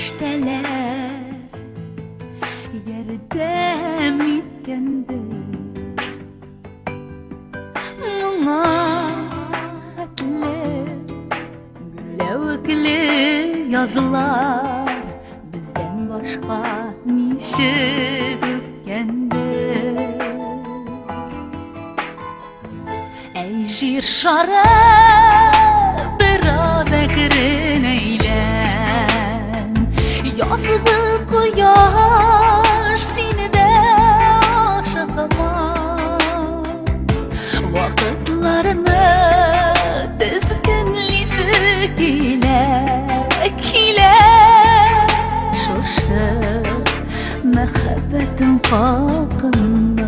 perişteler yerde mitkende Muhabbetler güllevkli yazılar bizden başka nişi dökkende Ey jir şarı biraz ekrin eylen Yazgı koyar seni de aşıkıma Vakıtlarını düzgünlisi kile Şoşı mehebbetin hakkında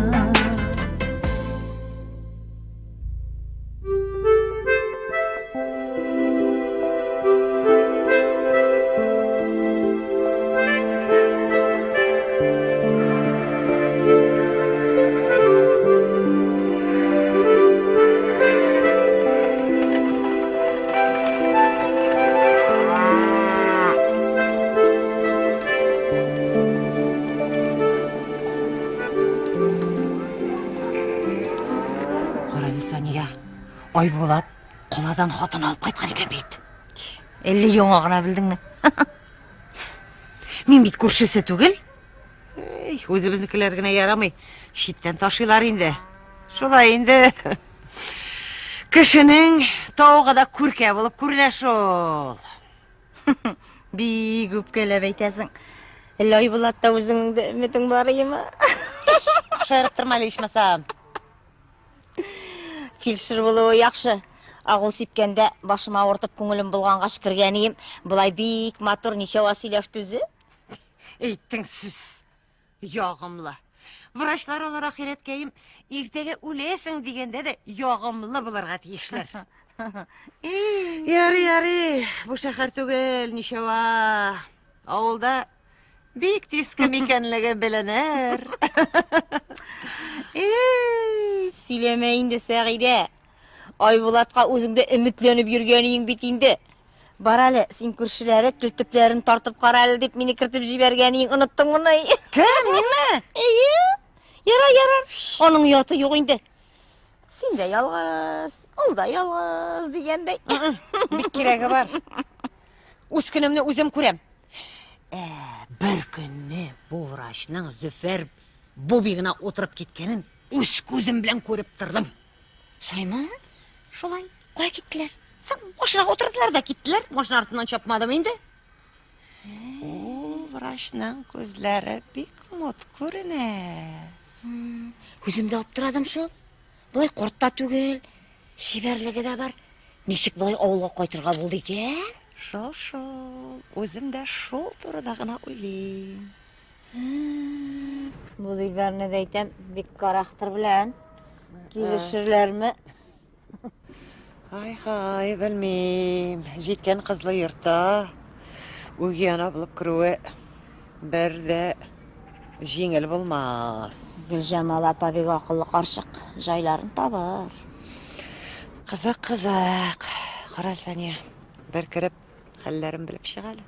Айболат қоладан хотын алып қайтқан екен бейт. Әлі жоңағына білдің ме? Мен бейт көршісі түгіл. Өзі біздікілер гіне ярамай. Шиттен ташилар енді. Шолай енді. Кішінің тауға да көрке болып көріне шол. Бей көп келіп айтасың. Әлі Айболатта өзіңді үмітің бар ема? Шайрып тұрмайлы ешмасам. Фельдшер болуы яқшы. Ағыл сепкенде башыма ортып көңілім болғанға шкіргенейім. Бұлай бейік матур нешеуа сөйлешті өзі? Eyттің сөз. Яғымлы. Врачлар олар ақиреткейім, ертеге өлесің дегенде де яғымлы бұларға тиешілер. Яры, бұл шақар түгел, нешеуа. Ауылда бейік тескі мекенлігі білінер. Сөйлемейінді Сәғиде. Айболатқа өзіңді үмітленіп жүргенің бетінде. Бар әлі, сен көршілері тілтіплерін тартып қара әлі деп мені кіртіп жібергенің ұныттың мұны. Кім, мен ме? Ярар. Оның ұяты жоқ енді. Сен де ялғыз, ол да ялғыз дегендей. Бек керегі бар. Өз күнімні өзім көрем. Бір күнне бұл врачның Зөфер бобигіна отырып кеткенін өз көзім білен көріп тұрдым. Шайма? Шолай. Қой кеттілер? Саң машинаға отырдылар да кеттілер. Машина артынан чапмадым енді. Ол врачның көзлері бек мұт көріне. Өзімді алып тұрадым шол. Бұлай қортта түгел. Шеберлігі де бар. Нешік бұлай ауылға қайтырға болды екен? Шол. Өзім де шол тұрыдағына ойлейм. Бұл үйлеріне дейтем, бек қарақтыр білән. Келішірлер ме? Ай, білмейм. Жеткен қызлы ерта. Өге ана біліп кіруі бірді жеңіл болмас. Гүлжамал апа бек ақылы қаршық. Жайларын табар. Қызық. Қарал Сәния. Бір кіріп, хәлләрін біліп шығалы.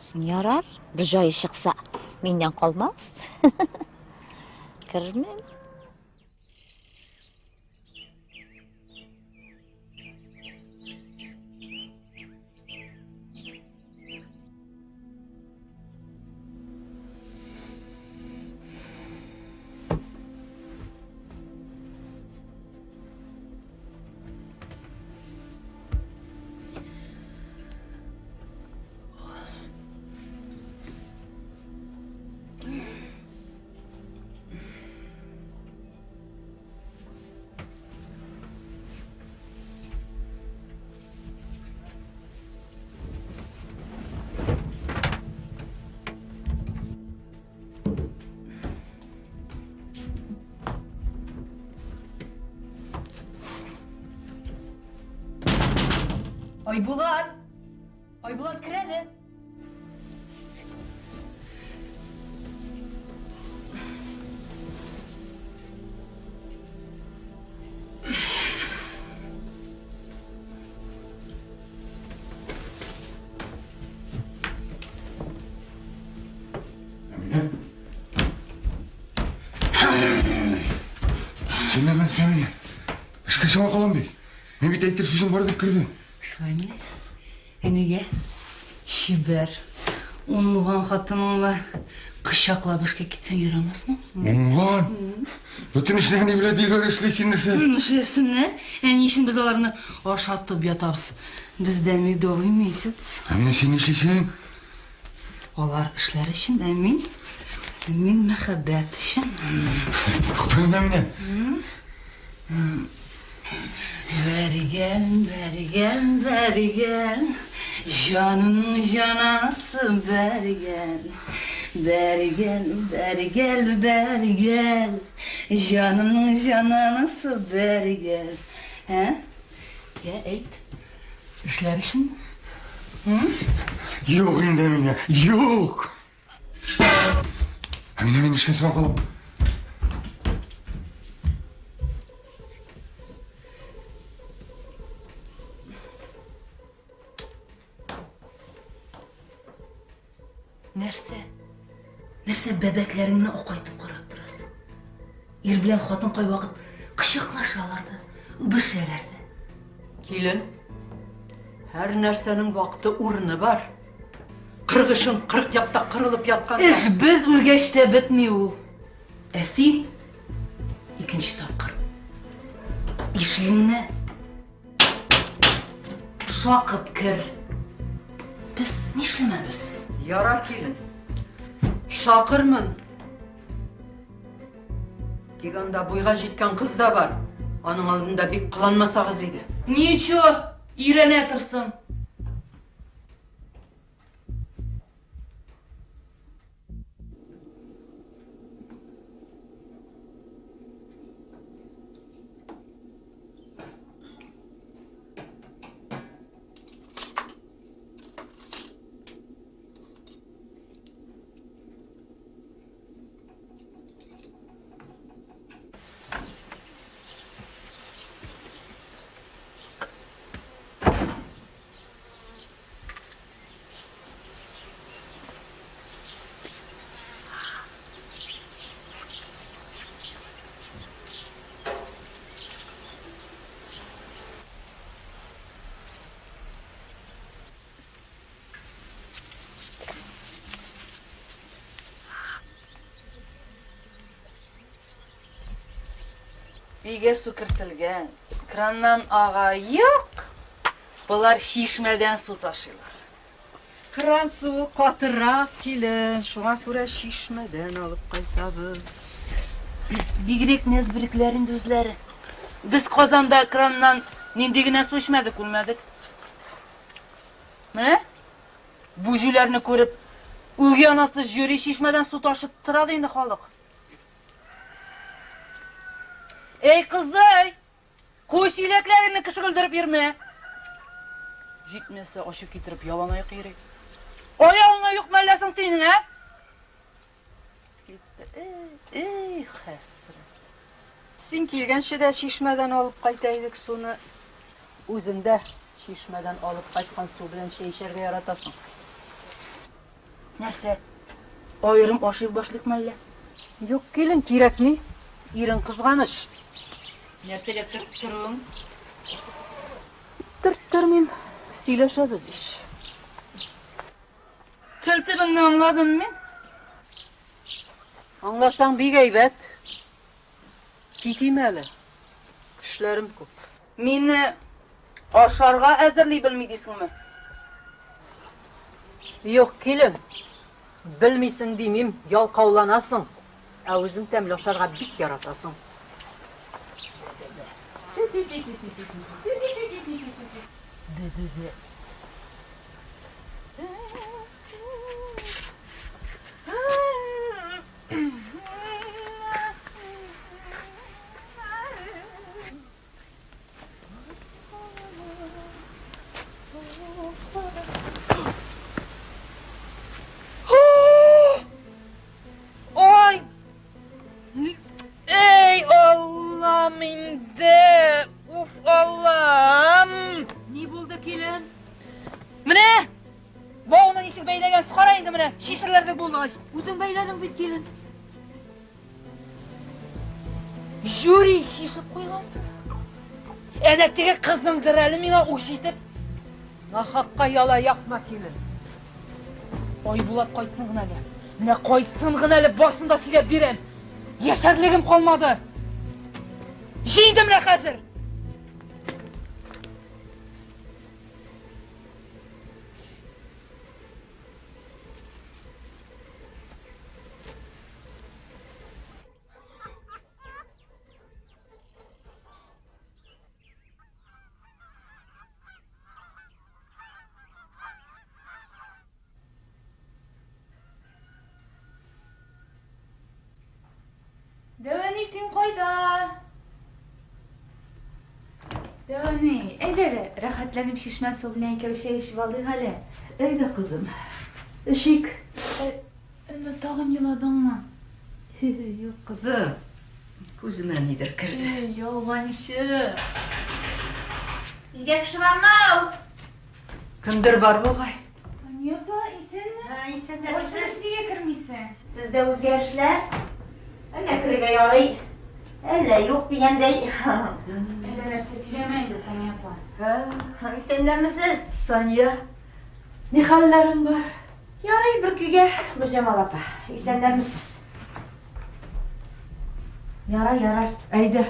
Сен ярар, бір жайы шықса, менден қалмас. Кірмен. Aybulat kireli. Sen ne? Ішке сама қалам бейт. Мен бейт әйтір сөзім бар деп кірді. Шылайын әнеге шибер ұнылған қатыныңла қышақлап ішке кетсең ярамас ма? Оңған? Бүтін ішіне не біле дейл бар ішлейсін нәрсе? Ішесінер, әне ішін біз оларыны ашатып ятабыз. Бізде медовый месяц. Әміне сен ішлейсің? Олар ішлер үшін, әмин. Әмин мәхәббәт үшін. Құтайын әміне? Beri gel, canımın cananası beri gel. Beri gel, canımın cananası beri gel. He? Ya eyt, işler için? Yok енді әміне, yok. Әміне мен ішке сама қалам. Нәрсе бәбәкләріңні оқайтып қарап тұрасың. Ер білен қатын қой вақыт қышықлашаларды, үбішелерді. Келін, әр нәрсенің вақыты орны бар. 40 үшін 40 яқта қырылып ятқанда. Іш біз өлгеште бітмей ол. Әси, екінші тапқыр. Ишігіңні шақып кір. Біз нешлемәбіз? Ярар келін. Шақырмын. Дегенде бойға жеткен қыз да бар. Аның алдында бек қыланмасағыз еді. Ничо, үйрене тұрсын. Үйге су кіртілген, краннан аға yok. Бұлар шишмәден су ташылар. Кран суы қатырақ келін. Шуңа күрә шишмәден алып қайтабыз. Бигрек нәзбіреклерін дүзләрі. Біз Қазанда краннан нендегіне су ішмәдік, үлмәдік. Міне? Бұ жүлеріні көріп, өге анасы жөре шишмәден су ташып тұрады енді халық. Ey kızay, koş ileklerini kışkıldırıp yerme. Jitmese aşıp getirip yalamaya kıyırık. Ayağına yok mellesin senin ha? Gitti, ey hasret. Sen келгенше de şişmeden alıp kaytaydık sunu. Özünde şişmeden alıp kaytkan su bilen şey işerge yaratasın. Nerse, ayırım aşıp başlık melle. Yok gelin kirek mi? Irin kızganış. Nerseге тырттырың? Тырттырмайым, сөйлешебіз іш. Тілтібіңді аңладым мен? Аңласаң бек әйбәт. Кетейім әлі. Кішілерім көп. Мені ашарға әзірлей білмейдесің ме? Yok келін. Білмейсің деймейм, ялқауланасың. Әуізің тәмлі ашарға бик яратасың. Oy! Ey Allah'ım indi! Uf Allah'ım! Ne buldu kelin? Mine! Boğunun işi beylegen sıkara indi mine! Şişirlerde buldu aç. Uzun beylenin bit kelin. Жюри шешіп қойғансыз. Әне теге қыздың кірәлі меңа ұшитіп. Нахаққа яла яқма келін. Айбулат қайтсын ғын әлі. Міне қайтсын ғын әлі басында сөйлеп берем. Ешәрлігім қалмады. Жейді міне қазір. Дәуәни, сен қайда? Дәуәни, әйдәлі, рәхәтләніп шишмә су белән икәү шәй ішіп алдык әле. Әйдә, кызым. Эшик. Әллә тагын йоладыңмы? Юк, кызым. Күземә нидер керде. Ялганчы. Үйдә кеше бармау. Кемдер бар бугай. Сания апа, исәнме? Исәндер Ашыгыш нигә кермисең? Сездә үзгәрешләр? Әллә керергә ярый, әллә юк дигәндәй. Әллә нәрсә сөйләмә инде, Сания апа. Исәннәрмесез? Сания, ни хәлләрең бар? Ярый бер көйгә, Гөлҗамал апа. Исәннәрмесез? Ярар. Әйдә.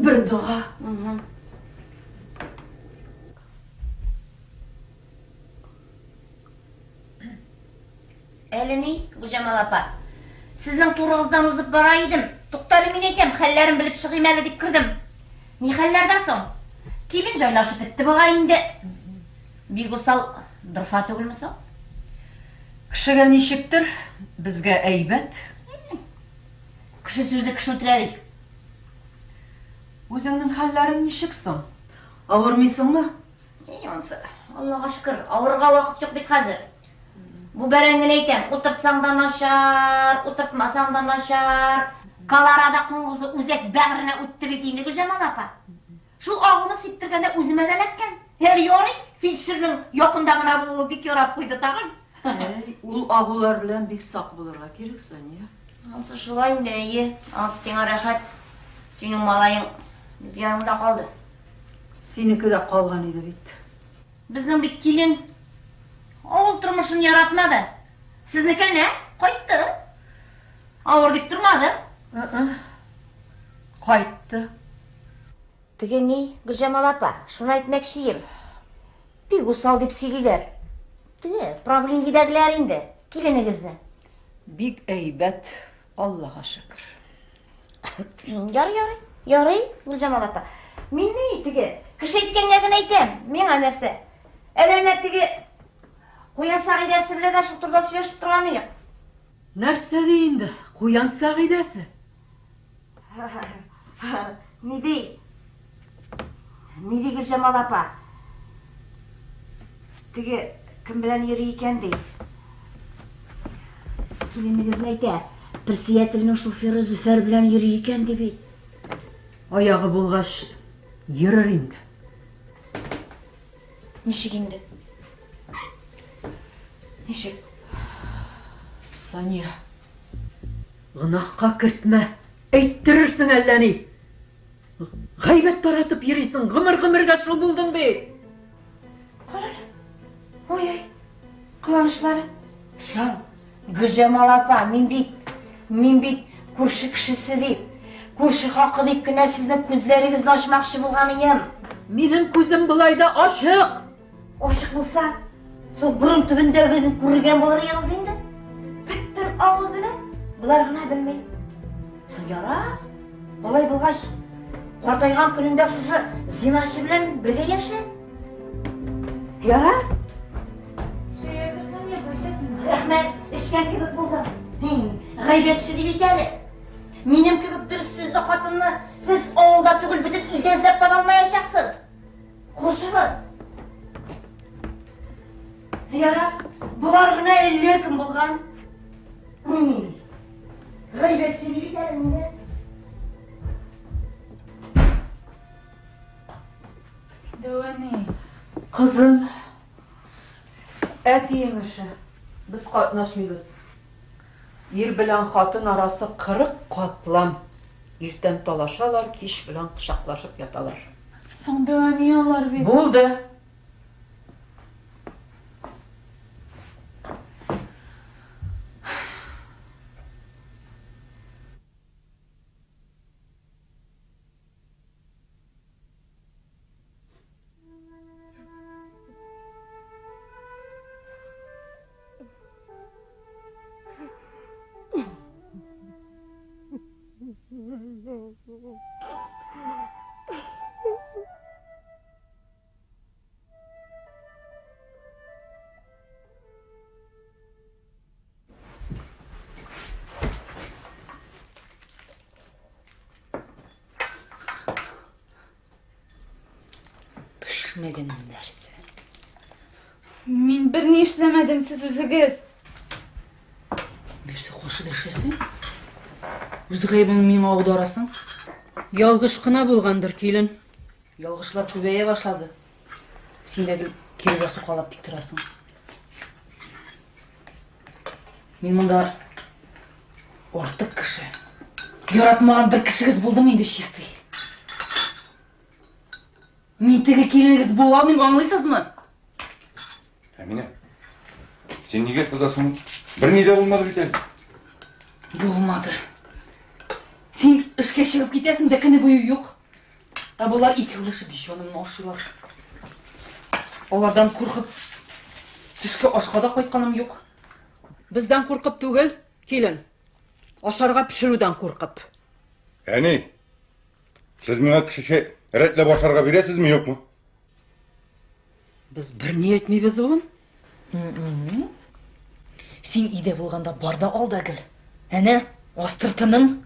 Бер дуга. Әле ни, Гөлҗамал апа? Сезнең турыгыздан узып бара идем. Туктале, мин әйтәм, хәлләрен белеп чыгыйм әле дип кирдем. Ни хәлләрдә соң? Килен җайлашып бетте бугай инде. Бик усал дорфа түгелме соң? Кешегә ничектер, безгә әйбәт. Кеше сүзе кеше үтерә ди. Үзеңнең хәлләрең ничек соң? Авырмыйсыңмы? Янсы, Аллага шөкер, авырга вакыт юк бит хәзер. Бу бәрәңгене әйтәм, утыртсаң да начар, утыртмасаң да начар. Колорадо коңгызы үзәк бәгыренә үтте бит инде, Гөлҗамал апа. Шул агуны сиптергәндә үземә дә эләккән. Ярый, фельдшерның якында гына булуы бик ярап куйды тагын. Ул агулар белән бик сак булырга кирәк, Сания. Ансы шулай инде, әйе. Ансы сиңа рәхәт. Синең малаең үз яныңда калды. Синеке дә калган иде бит. Безнең бит килен авыл тормышын яратмады. Сезнеке не? Кайтты. Авыр дип тормады. Кайтты. Теге ни, Гөлҗамал апа, шуны әйтмәкчием. Бик усал дип сөйлиләр. Теге правлениедәгеләр инде. Киленегезне. Бик әйбәт, Аллага шөкер. Ярый, Гөлҗамал апа. Мин ни, теге кеше әйткәнгә генә әйтәм. Миңа нәрсә? Әллә теге Куян Сәгыйдәсе белән дә шул турыда сөйләшеп торганмыйк. Нәрсә ди инде? Куян Сәгыйдәсе. Ни ди? Ни ди Гөлҗамал апа? Теге кем белән йөри икән ди? Киленегезне әйтә. Председательнең шоферы Зөфәр белән йөри икән ди бит. Аягы булгач, йөрер инде. Ничек инде? Ничек? Сания, гынахка кертмә. Әйттерерсең әллә ни? Гайбәт таратып йөрисең, гымыр-гымырга шул булдың бит. Кара. Ой, кыланышлары. Саң, Гөлҗамал апа, мин бит күрше кешесе дип, күрше хакы дип кенә сезнең күзләрегезне ачмакчы булган идем. Минем күзем булай да ачык. Ашык булса, соң бурын төбендәгене күргән булыр ягыз инде. Бөтен авыл белән, булар гына белмәй. Соң ярар, болай булгач, картайган көнендә шушы зинашчы белән бергә яшә. Ярар? Шәй әзер, Сания апа, эчәсеңме? Рәхмәт, эшкән кебек булдым. Гайбәтче дип бит әле. Минем кебек дөрес сүзле хатынны сез авылда түгел, бөтен илдә эзләп таба алмаячаксыз. Хушыгыз. Ярар, булар гына әллә кем булган. Гайбәтче дип бит әле мине. Дәвәни. Кызым, әтиең эше. Без катнашмыйбыз. Ир белән хатын арасы 40 катлам. Иртән талашалар, кич белән кочаклашып яталар. Соң дәваниялар бит. Булды. Pişmegen нәрсе. Мин берни эшләмәдем, сез үзегез. Берсе хошы дәшәсең? Үз гайбыңны миңа аударасың? Ялгыш кына булгандыр, килен. Ялгышлар күбәя башлады. Син дә кирегә сукалап тик торасың. Мин монда артык кеше. Яратмаган бер кешегез булдымы инде чистый? Мин теге киленегез була алмыйм, аңлыйсызмы? Әминә, сен неге қызасың? Бір не де болмады бит әле. Булмады. Син эшкә чыгып китәсең дә көне буе юк. Ә булар икәүләшеп җанымны ашыйлар. Алардан куркып, төшкә ашка да кайтканым юк. Бездән куркып түгел, килен. Ашарга пешерүдән куркып. Әни, сіз миңа кішіше рәтләп ашарға бересізме, юкмы? Без бер ни әйтмибез, улым. Син өйдә булганда бар да ал да гел. Әнә, астыртының.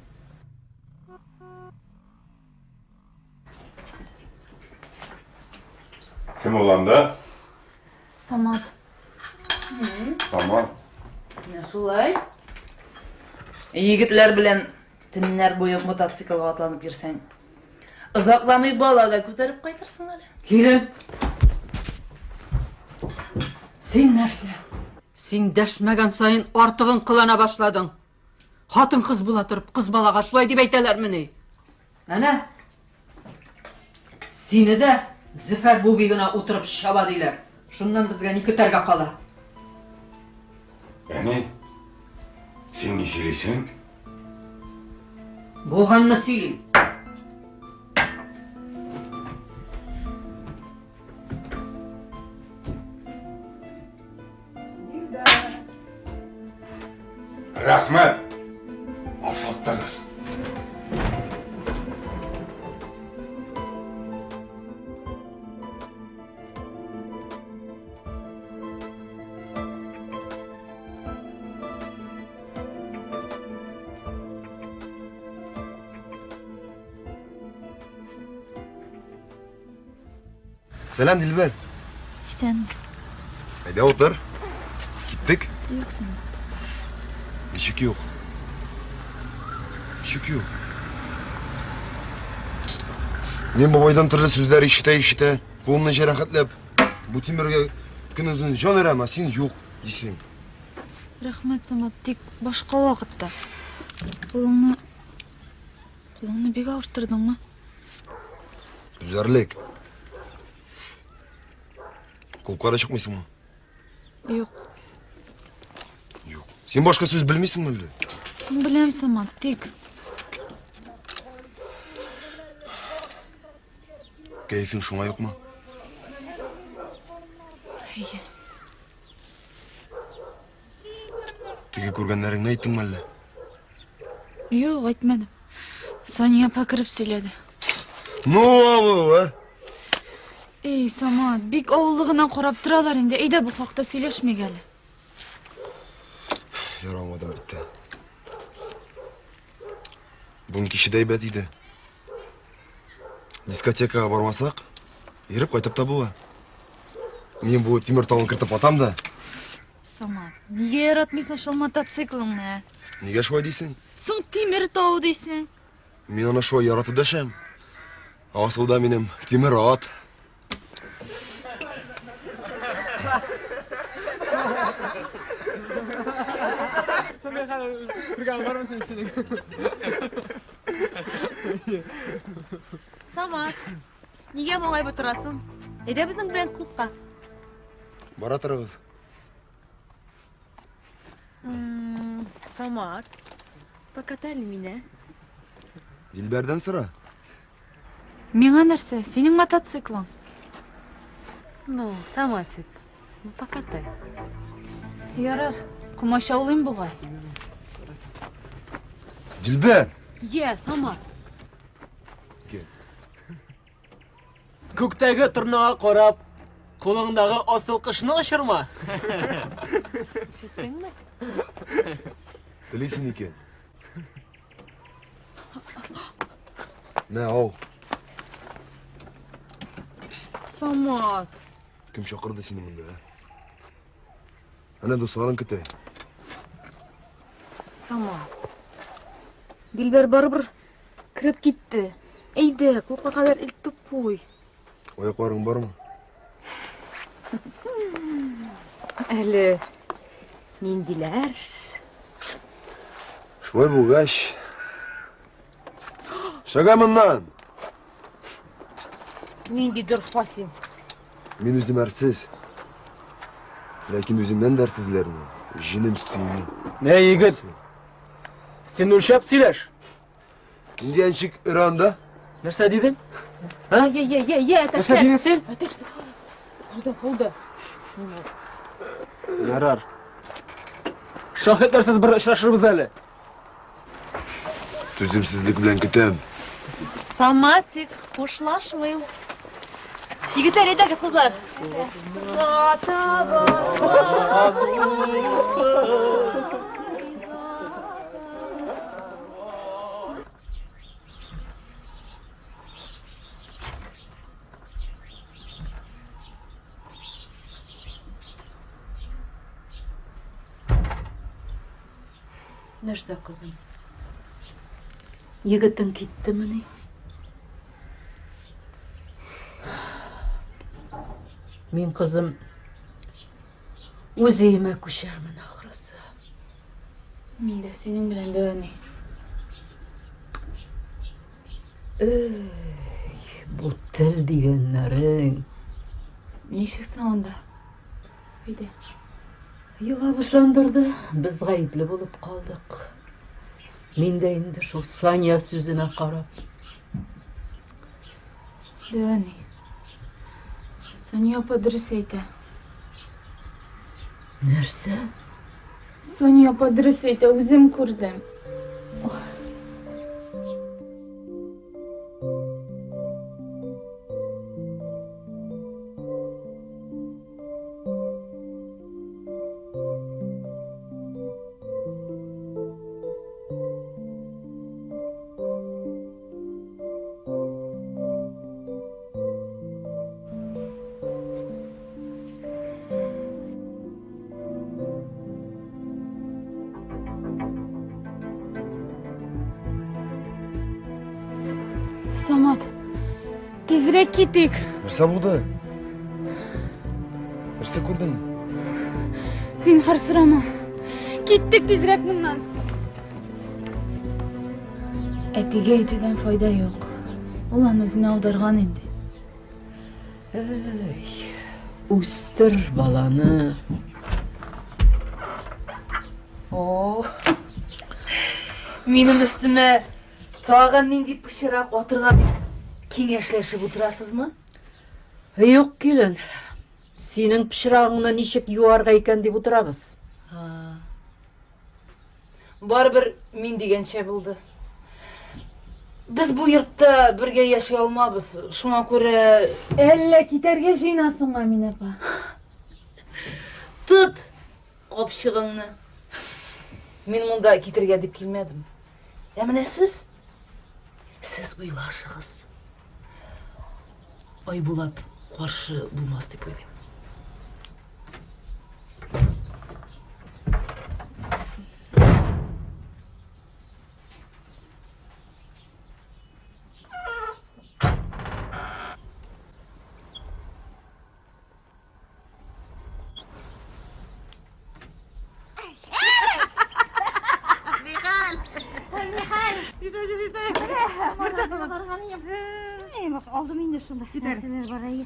Кім оланда? Самат. Тамам. Шулай. Егетләр белән төннәр буе мотоциклга атланып йөрсәң, озакламый бала да күтәреп кайтырсың әле. Килен. Син нәрсә? Син дәшмәгән сайын артыгын кылана башладың. Хатын кыз була торып, кыз балага шулай дип әйтәләрме ни? Әнә. Сине дә Зөфәр бубигына утырып шаба диләр. Шуннан безгә ни көтәргә кала? Әни, сен не сөйлейсің? Булганны сөйлим. Рахмет. Ашаттыңыз. Selam Dilber. Sen Haydi otur. Gittik. yoksun. Işık yok. Işık yok. Men babaydan türlü sözler işite, kolumdan jarohatlab, bu temirga kunuzun jon erama, sen yok deysen. Rahmat Самат, тик башка вакытта. Кулыңны бик авырттырдыңмы? Güzellik. Kulkara çıkmıyorsun mu? Юк. Yok. Sen başka söz bilmiyorsun mu öyle? Сен беләм, Самат, тик Keyfin şuna yok mu? Әйе. Tege görgenlerin ne ettin mi öyle? Юк, әйтмәдем. Сания апа кирип сөйләде. Ne oldu ha? Эй, Самат, бик авыллыгына карап торалар инде. Әйдә бу хакта сөйләшмик әле. Yaramadı bitti. Bunun kişi de heybetiydi. Diskotekaga barmasak, erip kaytıp da bu. Men bu temir tağın kırtıp atam da. Самат, нигә яратмыйсың шул мотоциклыңны? Nega şoy deysin? Соң тимер тау дейсең. Men ona şoy yaratıp daşam. Asılda benim temir at. Самат, неге моңайып отырасың? Әйдә безнең белән клубка. Бара торыгыз. Самат, покатай мине. Дилбәрдән сора. Миңа нәрсә? Синең мотоциклың. Ну, Саматик, покатай. Ярар. Кумашаулыйм бугай. Дилбәр. Самат. Күктәге торнага карап, кулыңдагы асыл кышны очырма. Ишеттеңме? Телисең икән. Мә, ау. Самат. Кем чакырды сине монда? Әнә дусларың көтә. Самат. Дилбәр барыбер кирип китте. Әйдә, клубка кадәр илтеп куй. Аякларың бармы? Әле ниндиләр? Шулай булгач. Шага моннан. Ниндидер Хасин. Мин үзем әрсез. Ләкин үземнән дәрсезләрне җинем сөйми. Нә егет? Син үлчәп сөйләш. Инде әнчик Иранда. Нәрсә дидең? Нәрсә Нәрсә дидең син? Булды. Ярар. Шаһитләрсез бер очрашырбыз әле. Түземсезлек белән көтәм. Саматик, хушлашмыйм. Егетләр, әйдәгез, кызлар. Нәрсә, кызым? Егетең киттеме? Мин, кызым, үз өйемә күчәрмен, ахрысы. Мин дә синең белән дәвани. Бу тел дигәннәрең. Ничек соң анда? Әйдә. Елап ышандырды, без гаепле булып калдык. Мин дә инде шул Саня сүзенә карап. Дәвани. Соня апа дөрес әйтә. Нәрсә? Соня апа дөрес әйтә, үзем күрдем. Самат, тизрәк китик. Нәрсә булды? Нәрсә күрдең? Зинһар сорама. Киттек тизрәк моннан. Әтигә әйтүдән файда юк. Ул аны үзенә аударган инде. Үстер баланы. Минем өстемә тагын нинди пычрак атырга киңәшләшеп утырасызмы? Юк, килен. Синең пычрагыңны ничек юарга икән дип утырабыз. Барыбер мин дигәнчә булды. Без бу йортта бергә яши алмабыз. Шуңа күрә Әллә китәргә җыйнасыңмы, мин апа? тот капчыгыңны. Мин монда китергә дип килмәдем. Ә менә сез уйлашыгыз. Айбулат каршы булмас дип уйлыйм. Aldım inде шунда. Нәрселер бар әйе.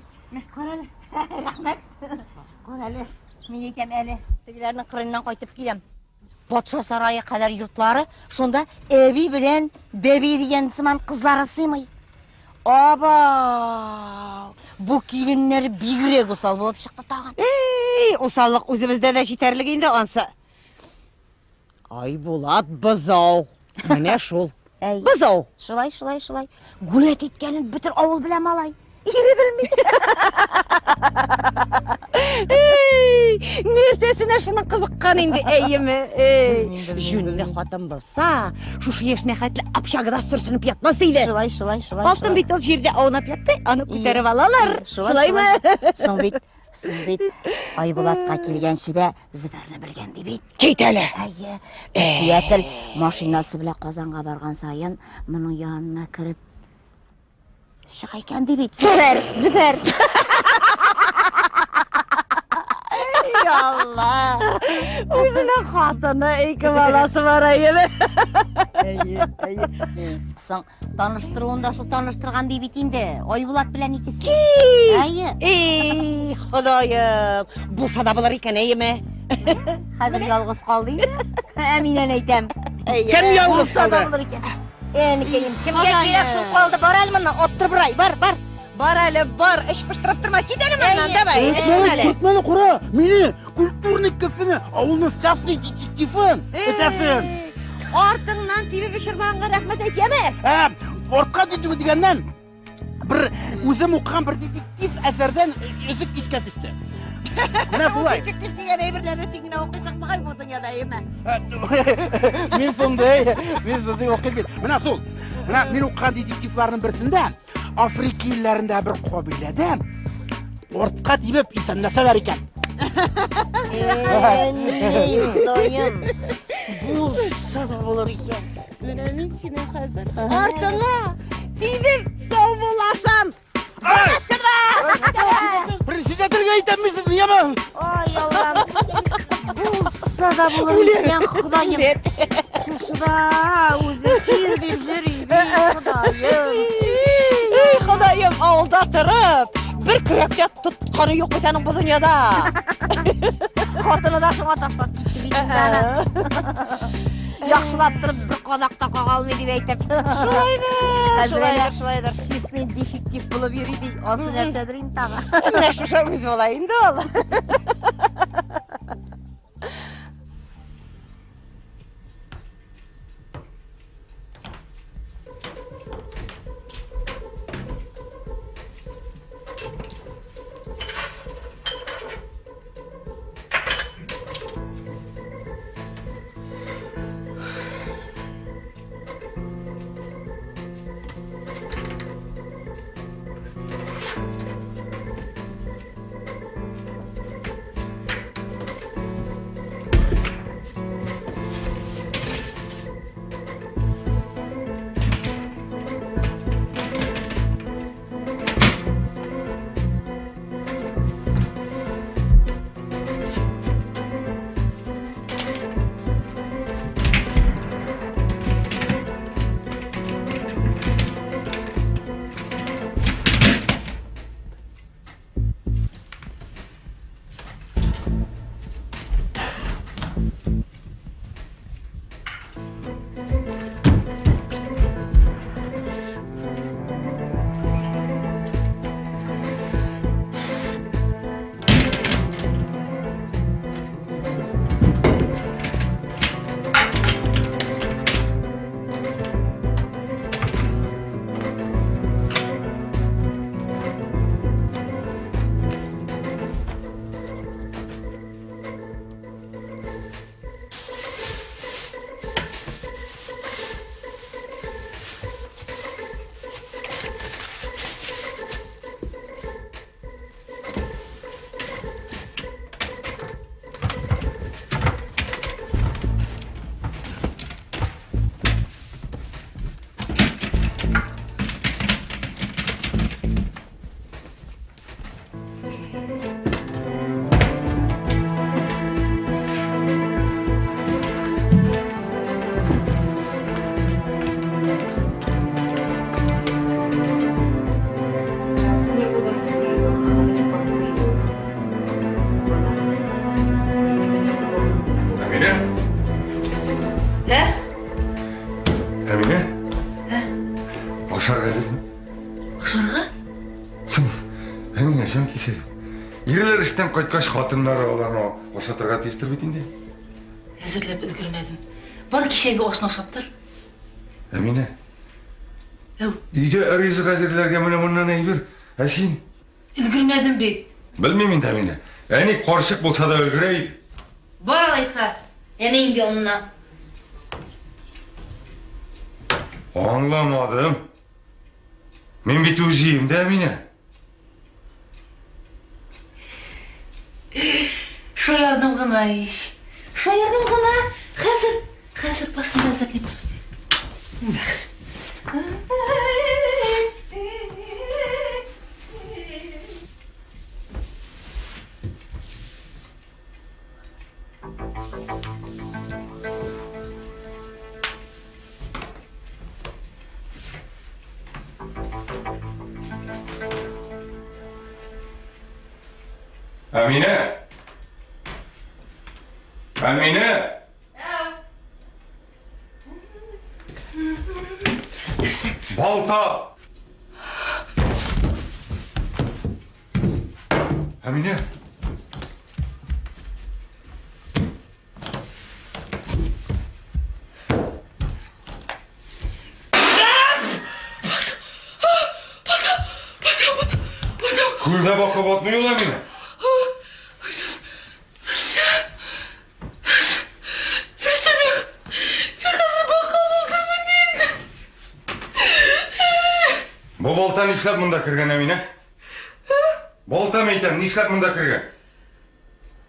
Каралы. Рәхмәт. Каралы. Мин әйтәм әле. Тегеләрнең кырыннан кайтып киләм. Патша сарае кадәр йортлары, шунда әби белән бәби дигән сыман кызлары сыймый. Аба! Бу киленнәр бигрәк усал булып чыкты тагын. Усаллык үзебездә дә җитәрлек инде ансы. Айбулат бызау. Менә шул. Бызау. Шулай. Гүләт иткәнен бөтен авыл белә малай. Ире белми. Нәрсәсенә шуның кызыккан инде әйеме? Жүнле хатын булса, шушы яшьнә хәтле общагада сөрсенеп ятмас иде. Шулай. Алтын бит ул җирдә аунап ятты, аны күтәреп алалар. Шулаймы? Соң бит Айбулатка килгәнче дә Зөфәрне белгән ди бит. Кит әле. Әйе. Сөятел машинасы белән Казанга барган сайын моның янына кереп чыга икән ди бит. Зөфәр. Алла. Үзенең хатыны, ике баласы бар әйеме? Соң таныштыруында шул таныштырган ди бит инде. Айбулат белән икесе. Әйе. Ходаем. Булса да булыр икән әйеме? Хәзер ялгыз калды инде. Миннән әйтәм. Кем ялгыз Булса да калды? булыр икән. Кемгә кирәк шул калды? Бар әле моннан, оттыр бирай. Бар. Бар әле, бар. Эш пыштырып торма. Кит әле моннан, давай. Эшен әле. Көтмәне кура. Мине культурный кызны, авылның частный детективын этәсен. Артыңнан тибеп эшермәнгә рәхмәт әйтәме? Ортка дитү дигәннән бер үзем укыган бер детектив әсәрдән өзек кискә төште. Менә шулай. Детектив дигән әйберләрне син генә укыйсың багай бу дөньяда әйеме? Мин сондай укыйм бит. Менә шул. Менә мин укыган детективларның берсендә Африка илләрендә бер кабиләдә ортка тибеп исәнләсәләр икән. Ходаем. Булса да булыр икән. Менә мин сине хәзер артыңа тибеп сау буласам. Председательгә әйтәмисез, ниямы? Ай, Аллам. Булса да булыр икән, Ходаем. Шушыда үзе кир дип йөри, Ходаем. Ходаем, авылда торып, бер көрәккә тотканы юк бит аның бу дөньяда. Хатыны да шуңа ташлап китте бит инде. Яхшылап торып бер казакта кагалмый дип әйтеп. Шулайдыр. Чистый дефектив булып йөри ди. Асы нәрсәдер инде тагы. Менә шуша үз була инде ул. Әмине? Әмине? Ашар қазір? Ашарға? Әмине, жөн кесер. Ерелер іштен қайтқаш қатынлары оларны ошатырға тестір бетінде? Әзірлеп үлгірмедім. Бар кешегі осыны ашаптыр. Әмине? Әу. Үйде ризық әзірлерге міне мұннан әйбір. Әсин? Үлгірмедім бе? Білмеймін Әмине. Әне қоршық болса да үлгірейді. Бар алайса, әнейінге онына. Аңламадым. Мен бит өзейім де Әмине. Шоярдым ғана еш. Шоярдым ғана. Қазір басында әзірлеп. Әмине! Әмине! Нәрсе? Балта! Әмине! Көлде бақы батмай ол Әмине? Бұл болта нешлеп мұнда кірген Әмине? Болта мейтем, нешлеп мұнда кірген?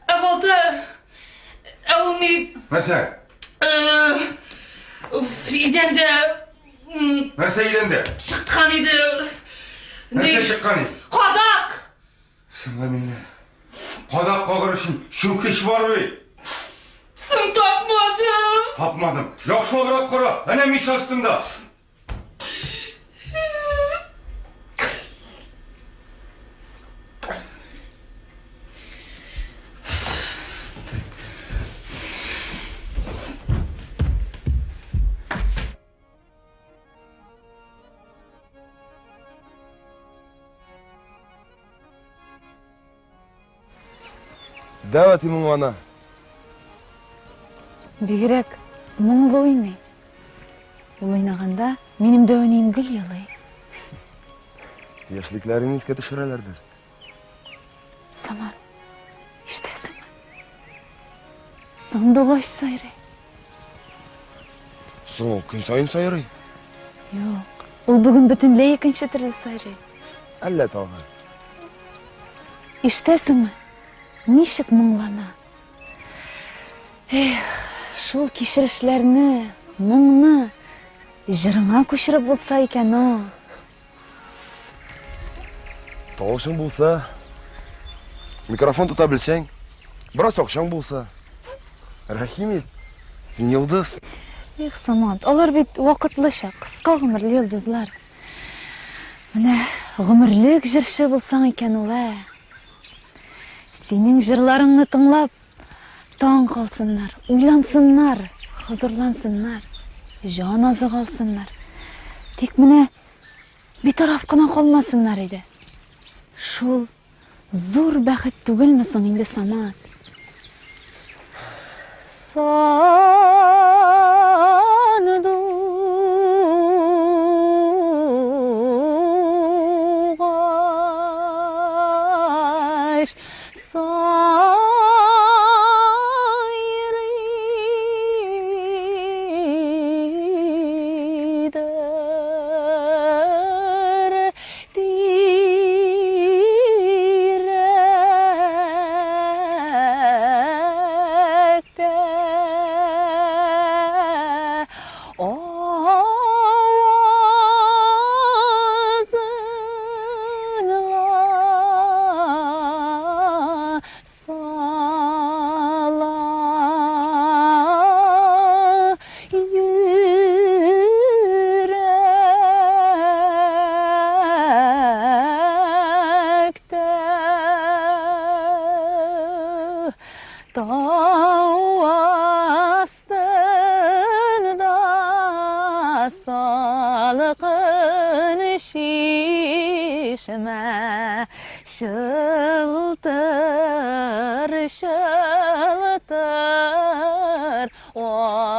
Болта... Ол не... Нәрсе? Иденде... Нәрсе еденде? Шыққан еді... Нәрсе шыққан еді? Қадақ! Сың Әмине, қадақ қағыр үшін шөкеш бар бей? Сың тапмадым! Тапмадым. Яқшылығырақ қара, әне меш астында. Дәвәт имің ана. Бигерәк мұңлы ойнай. Ул ойнағанда минем дәвәнем гүл ялай. Яшьлекләрен искә төшерәләрдер. Самат, ишетәсеңме? Сандугач сайрый. Соң ул көн сайын сайрый. Юк, ул бүген бөтенләй икенче төрле сайрый. Әллә тагы. Ишетәсеңме? Ничек моңлана. Шул кичерешләрне, моңны җырыңа күчереп булса икән о. Тавышың булса, микрофон тота белсәң, бераз акчаң булса. Рәхим ит. Син йолдыз. Самат, алар бит вакытлыча, кыска гомерле йолдызлар. Менә гомерлек җырчы булсаң икән ул, Синең җырларыңны тыңлап, таң калсыннар, уйлансыннар, хозурлансыннар, җан азык алсыннар. Тик менә битараф кына калмасыннар иде. Шул зур бәхет түгелме соң инде, Самат? чешме, шылтыр, шылтыр ағадыр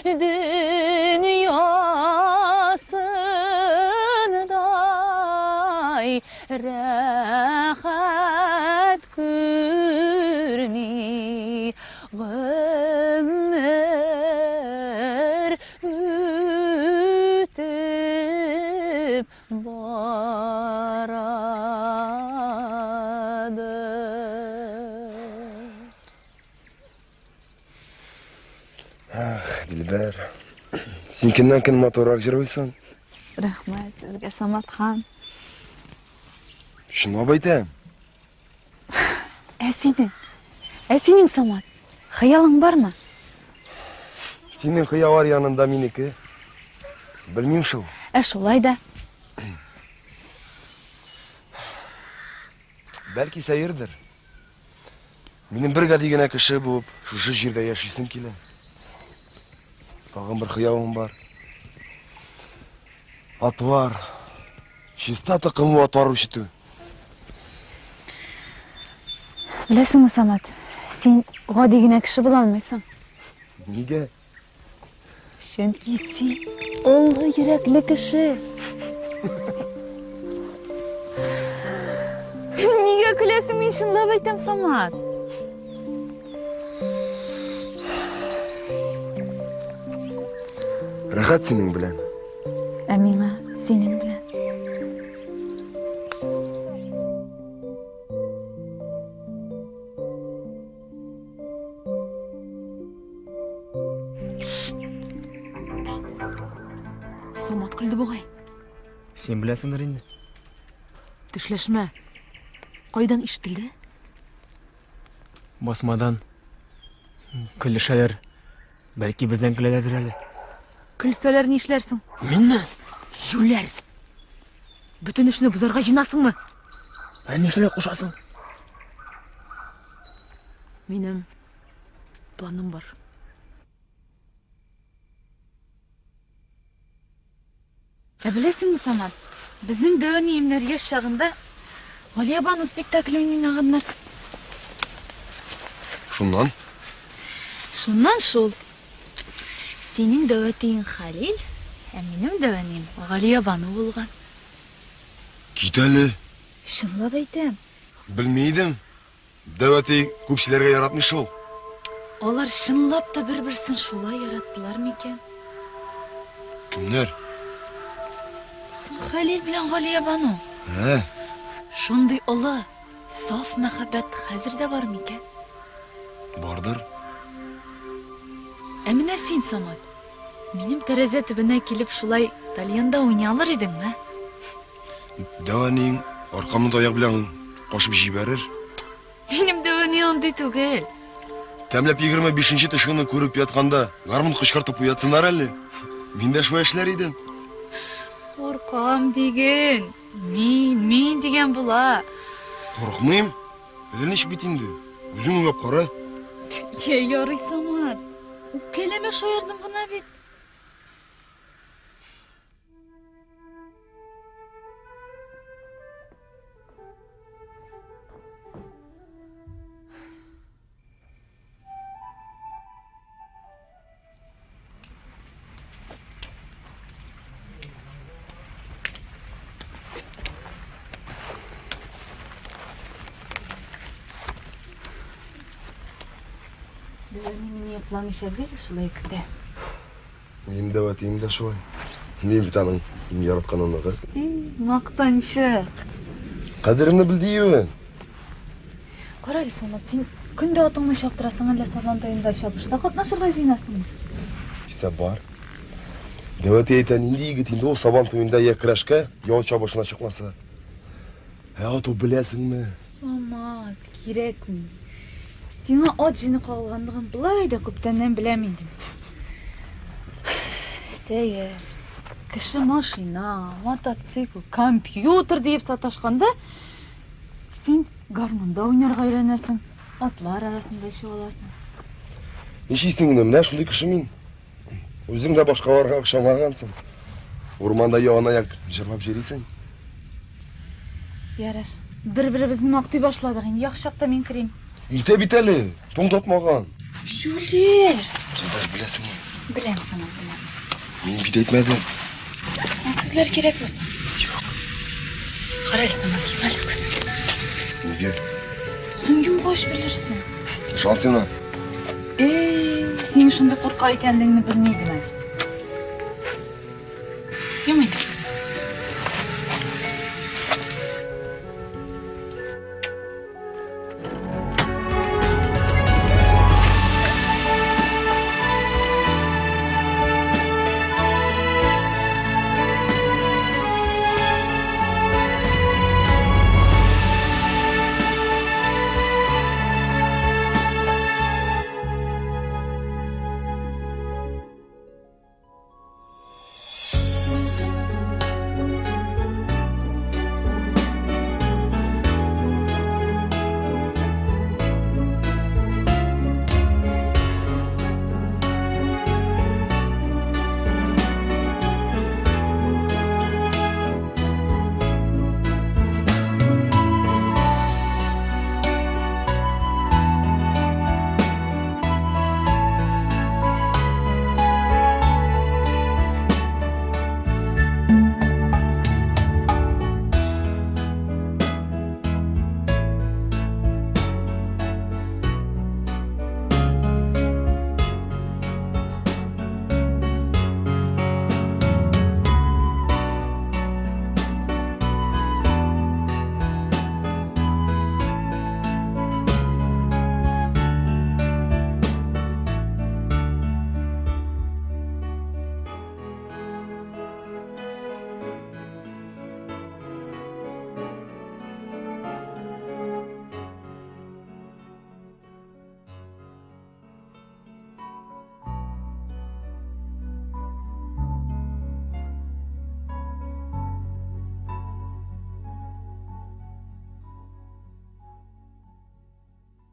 dünyasындай рахат көрмей ғұмыр өтіп барады. Dilber, sen kimden kim motorroq jiribsan? Rahmat sizga Samatxon. Shuni aytayım. Sening Samat, xiyoling bormi? Senin xiyo var yanında meniki. Bilmeyim shu. Shulayda. Belki sayırdır. Benim bir gadigina kishi bo'lib, shu yerda yashaysim keladi. Tag'in bir xiyobim bor. At var. Chistata qilib at var o'shitu. Bilasizmi Samat, sen g'odigina kishi bo'lolmaysan. Nega? Chunki sen olg'a yurakli kishi. Nega kulasizmi? Men shunday aytam Samat. Rahat senin bilan. Amina, sening bilan. Samat qildi bo'g'ay. Sen bilasanlar endi. Tishlashma. Qaydan eshitildi? Bosmadan kulishalar. Balki bizdan kuladilar hali. Kulsalar ne ishlarsin? Menmi? Yular. Bütün ishni buzarga jinasingmi? Ana ishlarga qo'shasan. Mening planim bor. Bilasizmi Samat, bizning Dovaniyimlar yosh chog'ida G'oliyabon spektaklini o'ynaganlar. Shundan? Shundan shul. Sening davating Halil, mening davanim G'oliyabon bo'lgan. Kitali. Shunlab aytam. Bilmaydim. Davati ko'pchilarga yaratmish ol. Ular shunlab da bir-birsin shulay yaratdilarmikan? Kimlar? Halil bilan G'oliyabon. Ha? Shunday ula, sof muhabbat hozirda bormikan? Bordir. Amina sen Samat, mening teraza tibina kelib shulay Talyanda o'ynalar edingmi? Davaning orqamda oyoq bilan qo'shib jibarir. Mening Davaning onday tugul. Tamlab 25-tishini ko'rib yotganda garmon qishqirtib qo'yatsinlar hali. Menda shu ishlar edim. Qo'rqam degin. Men degan bo'la. Qo'rqmayim. Bilinish bitindi. O'zing o'ylab qara. Yo'q Samat. U kelame shoyardim buna bit. Meni yaplanışabilir şulay kıda. Benim davatim de şu. Men bitaning yaratganimni. Maqtanışı. Qadrimni bildi-yu. Qarali Samat, sen kunda otingni shoptirasan, alla salon to'yinda shopishda qatnashirga jinasingmi? İşte var. Davati aytan indi yigitinde o sabah to'yinda yakrashga, yo'l chopishina chiqmasa. Hayot o bilasingmi? Samat, kerakmi? Seni ojini qolganligin bilayda ko'pdan bilamaydim. Sen kishi mashina, mototsikl, kompyuter deb satashganda sen garmonda o'ynarga aylanasan, otlar arasida ishlab olasan. Ishing singlim, na shunday kishi men. Өзің де башкаларга ошамагансың. Урманда ягына-як жырлап жүресең. Ярар. Bir-birimizni maqtay boshladik. Endi yaxshi chaqda men kireyim. Иртә бит әле, тоңдатмаган. Juli. Сендер беләсеңме? Bilem sana bilem. Мин бит әйтмәдем. Sen sizler gerek misin? Yok. Karayısın atayım hadi kız. Nega? Süngüm hoş bilirsin. Ышан сиңа. Sen şunda korkak ekenliğini bilmeydim ben. Yemedim.